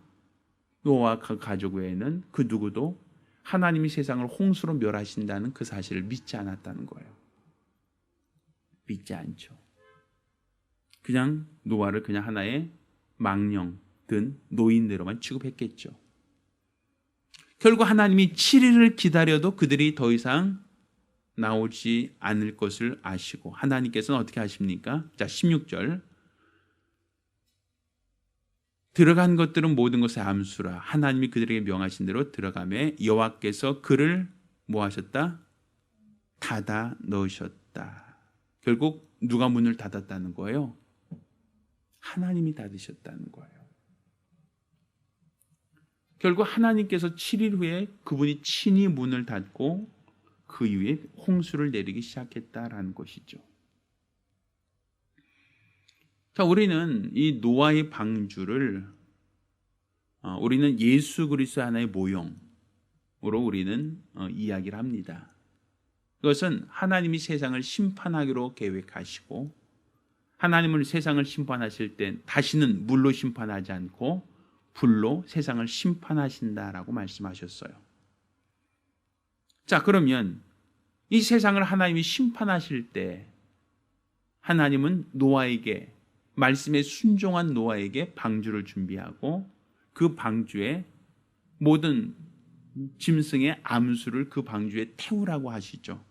노아와 그 가족 외에는 그 누구도 하나님이 세상을 홍수로 멸하신다는 그 사실을 믿지 않았다는 거예요. 믿지 않죠. 그냥 노아를 그냥 하나의 망령 든 노인대로만 취급했겠죠. 결국 하나님이 7일을 기다려도 그들이 더 이상 나오지 않을 것을 아시고 하나님께서는 어떻게 하십니까? 자, 16절. 들어간 것들은 모든 것의 암수라. 하나님이 그들에게 명하신 대로 들어가매 여호와께서 그를 뭐 하셨다? 닫아 넣으셨다. 결국 누가 문을 닫았다는 거예요? 하나님이 닫으셨다는 거예요. 결국 하나님께서 7일 후에 그분이 친히 문을 닫고 그 이후에 홍수를 내리기 시작했다라는 것이죠. 자, 우리는 이 노아의 방주를 우리는 예수 그리스도 하나의 모형으로 우리는 이야기를 합니다. 그것은 하나님이 세상을 심판하기로 계획하시고 하나님은 세상을 심판하실 때 다시는 물로 심판하지 않고 불로 세상을 심판하신다라고 말씀하셨어요. 자, 그러면 이 세상을 하나님이 심판하실 때 하나님은 노아에게 말씀에 순종한 노아에게 방주를 준비하고 그 방주에 모든 짐승의 암수를 그 방주에 태우라고 하시죠.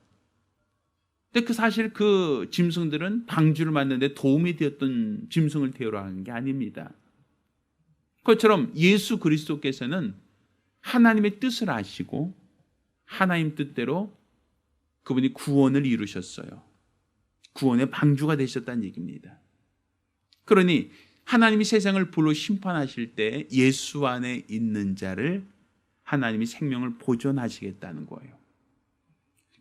근데 사실 그 짐승들은 방주를 만드는데 도움이 되었던 짐승을 태우라 하는 게 아닙니다. 그것처럼 예수 그리스도께서는 하나님의 뜻을 아시고 하나님 뜻대로 그분이 구원을 이루셨어요. 구원의 방주가 되셨다는 얘기입니다. 그러니 하나님이 세상을 불로 심판하실 때 예수 안에 있는 자를 하나님이 생명을 보존하시겠다는 거예요.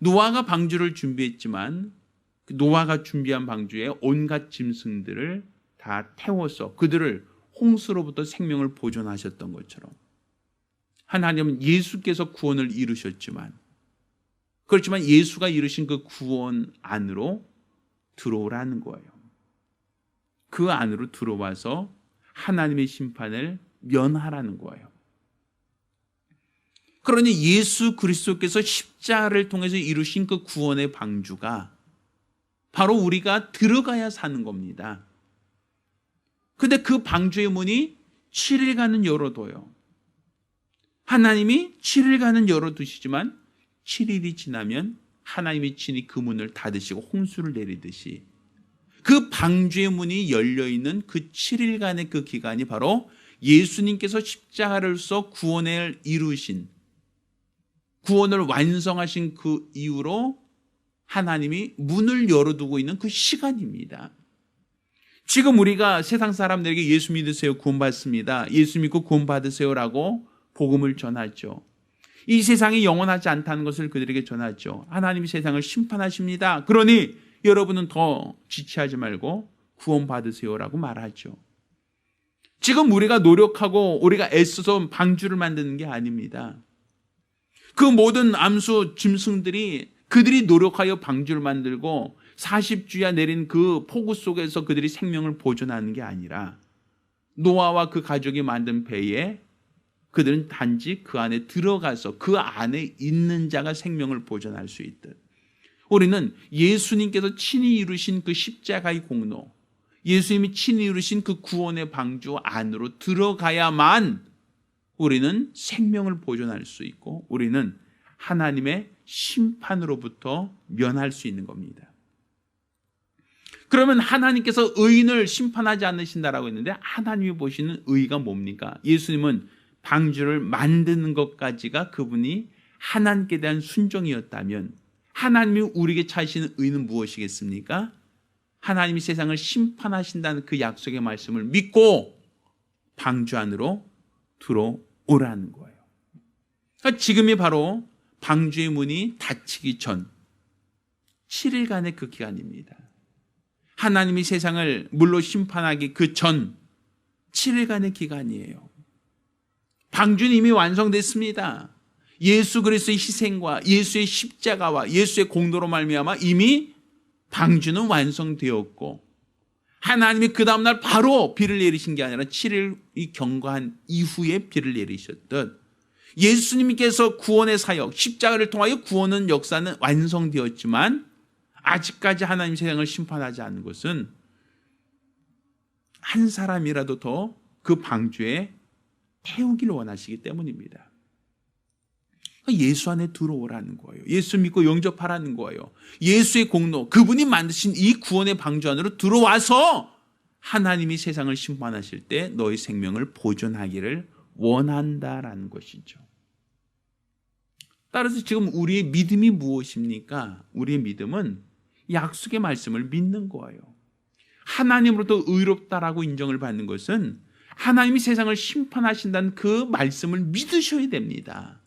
노아가 방주를 준비했지만 노아가 준비한 방주에 온갖 짐승들을 다 태워서 그들을 홍수로부터 생명을 보존하셨던 것처럼 하나님은 예수께서 구원을 이루셨지만 그렇지만 예수가 이루신 그 구원 안으로 들어오라는 거예요. 그 안으로 들어와서 하나님의 심판을 면하라는 거예요. 그러니 예수 그리스도께서 십자가를 통해서 이루신 그 구원의 방주가 바로 우리가 들어가야 사는 겁니다. 근데 그 방주의 문이 7일간은 열어둬요. 하나님이 7일간은 열어두시지만 7일이 지나면 하나님이 친히 그 문을 닫으시고 홍수를 내리듯이 그 방주의 문이 열려있는 그 7일간의 그 기간이 바로 예수님께서 십자가를 써 구원을 이루신 구원을 완성하신 그 이후로 하나님이 문을 열어두고 있는 그 시간입니다. 지금 우리가 세상 사람들에게 예수 믿으세요 구원받습니다. 예수 믿고 구원받으세요라고 복음을 전하죠. 이 세상이 영원하지 않다는 것을 그들에게 전하죠. 하나님이 세상을 심판하십니다. 그러니 여러분은 더 지체하지 말고 구원받으세요라고 말하죠. 지금 우리가 노력하고 우리가 애써서 방주를 만드는 게 아닙니다. 그 모든 암수 짐승들이 그들이 노력하여 방주를 만들고 40주야 내린 그 폭우 속에서 그들이 생명을 보존하는 게 아니라 노아와 그 가족이 만든 배에 그들은 단지 그 안에 들어가서 그 안에 있는 자가 생명을 보존할 수 있듯 우리는 예수님께서 친히 이루신 그 십자가의 공로, 예수님이 친히 이루신 그 구원의 방주 안으로 들어가야만 우리는 생명을 보존할 수 있고 우리는 하나님의 심판으로부터 면할 수 있는 겁니다. 그러면 하나님께서 의인을 심판하지 않으신다라고 했는데 하나님이 보시는 의가 뭡니까? 예수님은 방주를 만드는 것까지가 그분이 하나님께 대한 순종이었다면 하나님이 우리에게 차시는 의는 무엇이겠습니까? 하나님이 세상을 심판하신다는 그 약속의 말씀을 믿고 방주 안으로 들어오라는 거예요. 그러니까 지금이 바로 방주의 문이 닫히기 전 7일간의 그 기간입니다. 하나님이 세상을 물로 심판하기 그 전 7일간의 기간이에요. 방주는 이미 완성됐습니다. 예수 그리스도의 희생과 예수의 십자가와 예수의 공로로 말미암아 이미 방주는 완성되었고 하나님이 그 다음날 바로 비를 내리신 게 아니라 7일이 경과한 이후에 비를 내리셨듯 예수님께서 구원의 사역, 십자가를 통하여 구원은 역사는 완성되었지만 아직까지 하나님 세상을 심판하지 않는 것은 한 사람이라도 더 그 방주에 태우기를 원하시기 때문입니다. 예수 안에 들어오라는 거예요. 예수 믿고 영접하라는 거예요. 예수의 공로, 그분이 만드신 이 구원의 방주 안으로 들어와서 하나님이 세상을 심판하실 때 너의 생명을 보존하기를 원한다라는 것이죠. 따라서 지금 우리의 믿음이 무엇입니까? 우리의 믿음은 약속의 말씀을 믿는 거예요. 하나님으로부터 의롭다라고 인정을 받는 것은 하나님이 세상을 심판하신다는 그 말씀을 믿으셔야 됩니다.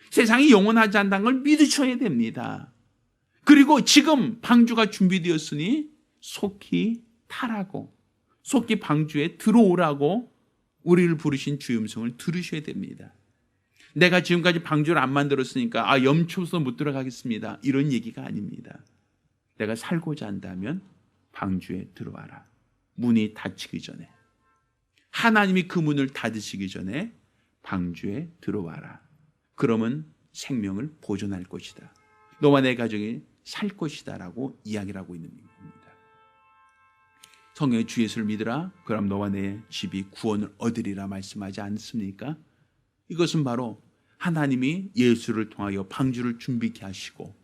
세상이 영원하지 않다는 걸 믿으셔야 됩니다. 그리고 지금 방주가 준비되었으니 속히 타라고, 속히 방주에 들어오라고 우리를 부르신 주의 음성을 들으셔야 됩니다. 내가 지금까지 방주를 안 만들었으니까 염초서 못 들어가겠습니다, 이런 얘기가 아닙니다. 내가 살고자 한다면 방주에 들어와라. 문이 닫히기 전에, 하나님이 그 문을 닫으시기 전에 방주에 들어와라. 그러면 생명을 보존할 것이다. 너와 내 가정이 살 것이다 라고 이야기를 하고 있는 겁니다. 성경에 주 예수를 믿으라, 그럼 너와 내 집이 구원을 얻으리라 말씀하지 않습니까? 이것은 바로 하나님이 예수를 통하여 방주를 준비케 하시고,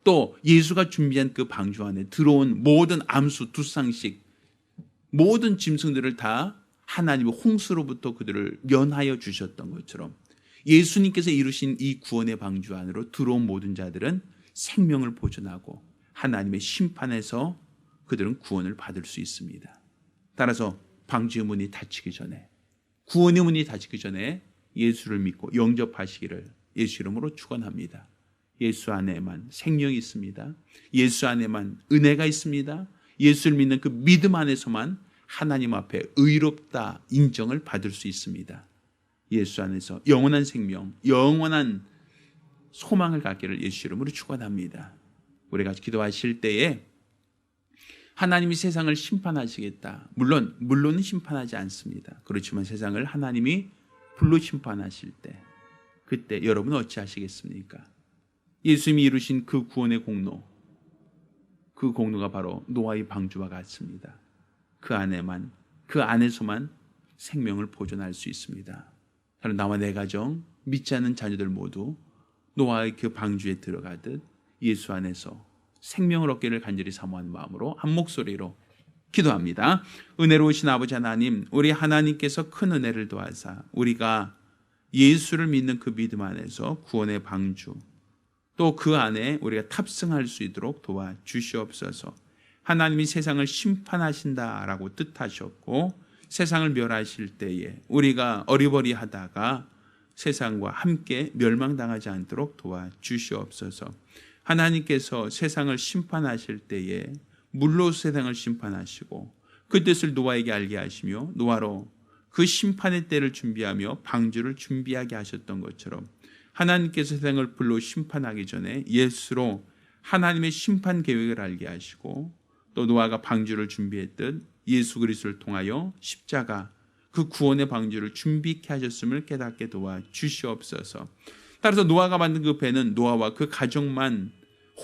또 예수가 준비한 그 방주 안에 들어온 모든 암수, 두쌍씩, 모든 짐승들을 다 하나님의 홍수로부터 그들을 면하여 주셨던 것처럼 예수님께서 이루신 이 구원의 방주 안으로 들어온 모든 자들은 생명을 보존하고 하나님의 심판에서 그들은 구원을 받을 수 있습니다. 따라서 방주의 문이 닫히기 전에, 구원의 문이 닫히기 전에 예수를 믿고 영접하시기를 예수 이름으로 축원합니다. 예수 안에만 생명이 있습니다. 예수 안에만 은혜가 있습니다. 예수를 믿는 그 믿음 안에서만 하나님 앞에 의롭다 인정을 받을 수 있습니다. 예수 안에서 영원한 생명, 영원한 소망을 갖기를 예수 이름으로 축원합니다. 우리가 기도하실 때에 하나님이 세상을 심판하시겠다. 물론은 심판하지 않습니다. 그렇지만 세상을 하나님이 불로 심판하실 때, 그때 여러분 어찌하시겠습니까? 예수님이 이루신 그 구원의 공로, 그 공로가 바로 노아의 방주와 같습니다. 그 안에서만 생명을 보존할 수 있습니다. 바로 나와 내 가정, 믿지 않는 자녀들 모두 노아의 그 방주에 들어가듯 예수 안에서 생명을 얻기를 간절히 사모하는 마음으로 한 목소리로 기도합니다. 은혜로우신 아버지 하나님, 우리 하나님께서 큰 은혜를 더하사 우리가 예수를 믿는 그 믿음 안에서 구원의 방주, 또 그 안에 우리가 탑승할 수 있도록 도와주시옵소서. 하나님이 세상을 심판하신다라고 뜻하셨고, 세상을 멸하실 때에 우리가 어리버리하다가 세상과 함께 멸망당하지 않도록 도와주시옵소서. 하나님께서 세상을 심판하실 때에 물로 세상을 심판하시고 그 뜻을 노아에게 알게 하시며 노아로 그 심판의 때를 준비하며 방주를 준비하게 하셨던 것처럼 하나님께서 세상을 불로 심판하기 전에 예수로 하나님의 심판 계획을 알게 하시고, 또 노아가 방주를 준비했듯 예수 그리스도를 통하여 십자가 그 구원의 방주를 준비케 하셨음을 깨닫게 도와 주시옵소서. 따라서 노아가 만든 그 배는 노아와 그 가족만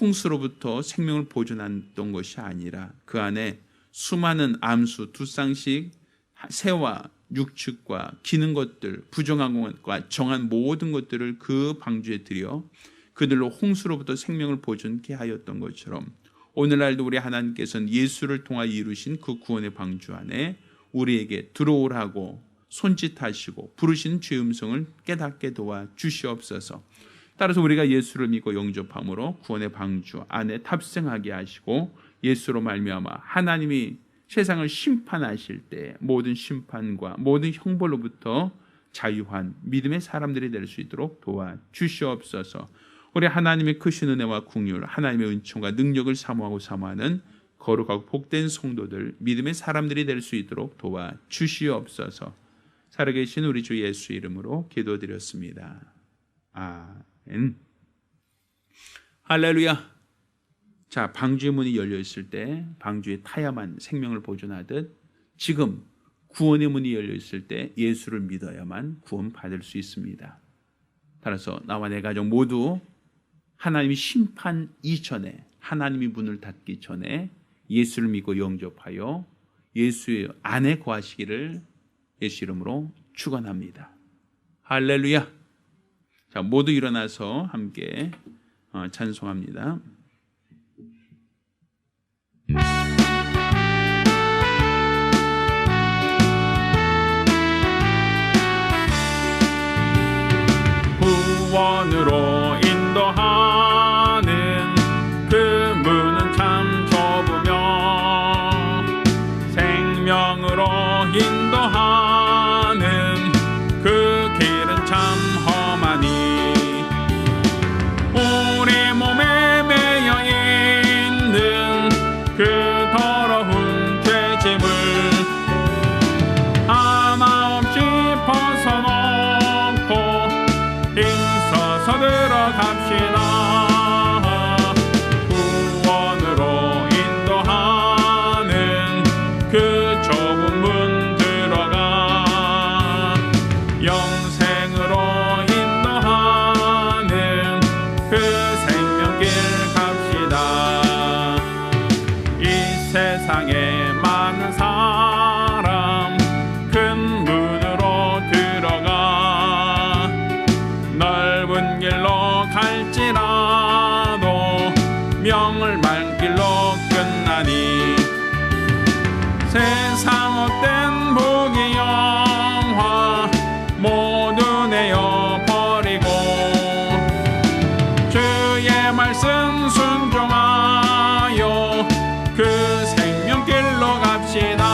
홍수로부터 생명을 보존했던 것이 아니라 그 안에 수많은 암수, 두쌍식, 새와 육축과 기는 것들, 부정한 것과 정한 모든 것들을 그 방주에 들여 그들로 홍수로부터 생명을 보존케 하였던 것처럼 오늘날도 우리 하나님께서는 예수를 통하여 이루신 그 구원의 방주 안에 우리에게 들어오라고 손짓하시고 부르시는 주의 음성을 깨닫게 도와 주시옵소서. 따라서 우리가 예수를 믿고 영접함으로 구원의 방주 안에 탑승하게 하시고 예수로 말미암아 하나님이 세상을 심판하실 때 모든 심판과 모든 형벌로부터 자유한 믿음의 사람들이 될 수 있도록 도와 주시옵소서. 우리 하나님의 크신 은혜와 긍휼, 하나님의 은총과 능력을 사모하는 거룩하고 복된 성도들, 믿음의 사람들이 될 수 있도록 도와 주시옵소서. 살아계신 우리 주 예수 이름으로 기도드렸습니다. 아멘. 할렐루야. 자, 방주의 문이 열려 있을 때 방주에 타야만 생명을 보존하듯 지금 구원의 문이 열려 있을 때 예수를 믿어야만 구원 받을 수 있습니다. 따라서 나와 내 가족 모두 하나님이 심판 이전에, 하나님이 문을 닫기 전에 예수를 믿고 영접하여 예수의 안에 거하시기를 예수 이름으로 축원합니다. 할렐루야. 자, 모두 일어나서 함께 찬송합니다. 구원으로 인도하는 그 문은 참 좁으며 생명으로 인도하는 그 길은 참 험하니 우리 몸에 매여 있는 그 더러운 죄짐을 하나 없이 벗어놓고 힘써서 들어갑시다. 구원으로 인도하는 그 좁은 문 들어가 영생으로 인도하는 그 생명길 갑시다. 이 세상에 많은 사람 큰 문으로 들어가 넓은 길로 갈지라도 명을만 길로 끝나니 세상 헛된 부귀 영화 모두 내어버리고 주의 말씀 순종하여 그 생명길로 갑시다.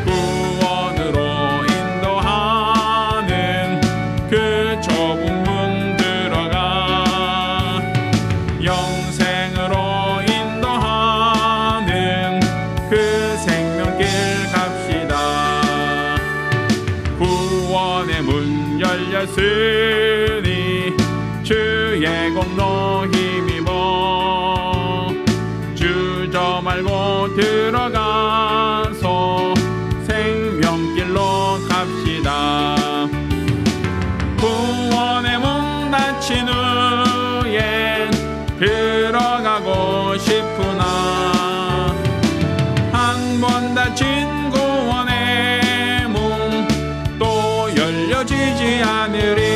구원으로 인도하는 그 좁은 문 들어가 영생으로 인도하는 그 생명길 갑시다. 구원의 문 열렸으니 주의 공로 힘입어 주저 말고 들어가서 생명길로 갑시다. 구원의 문 닫힌 후엔 들어가고 싶으나 한 번 닫힌 구원의 문 또 열려지지 않으리.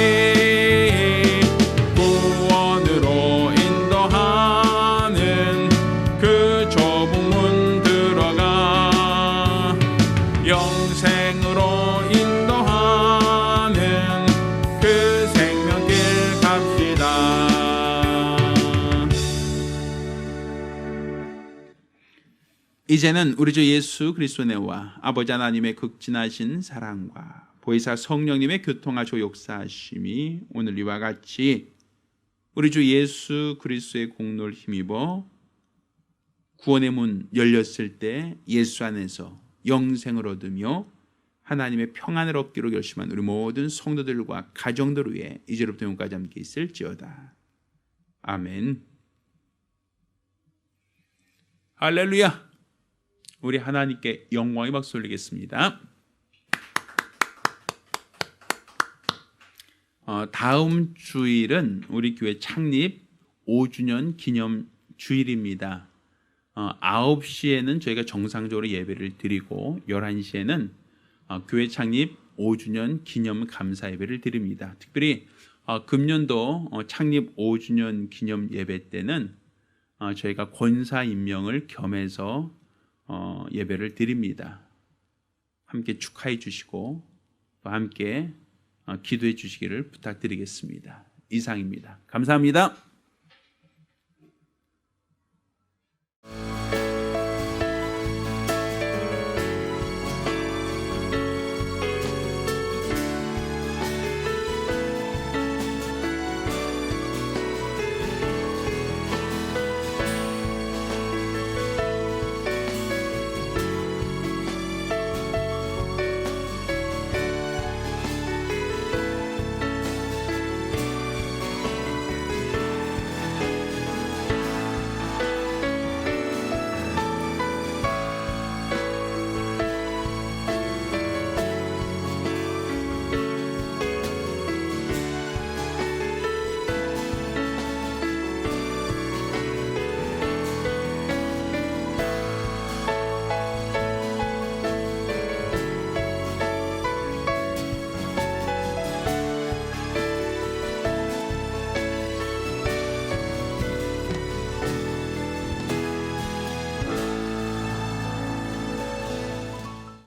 구원으로 인도하는 그 좁은 문 들어가 영생으로 인도하는 그 생명길 갑시다. 이제는 우리 주 예수 그리스도의 은혜와 아버지 하나님의 극진하신 사랑과 보혜사 성령님의 교통하시고 역사하심이 오늘 이와 같이 우리 주 예수 그리스도의 공로를 힘입어 구원의 문 열렸을 때 예수 안에서 영생을 얻으며 하나님의 평안을 얻기로 결심한 우리 모든 성도들과 가정들 위해 이제로부터 영원까지 함께 있을지어다. 아멘. 할렐루야. 우리 하나님께 영광의 박수 올리겠습니다. 다음 주일은 우리 교회 창립 5주년 기념 주일입니다. 9시에는 저희가 정상적으로 예배를 드리고 11시에는 교회 창립 5주년 기념 감사 예배를 드립니다. 특별히 금년도 창립 5주년 기념 예배 때는 저희가 권사 임명을 겸해서 예배를 드립니다. 함께 축하해 주시고 또 함께 기도해 주시기를 부탁드리겠습니다. 이상입니다. 감사합니다.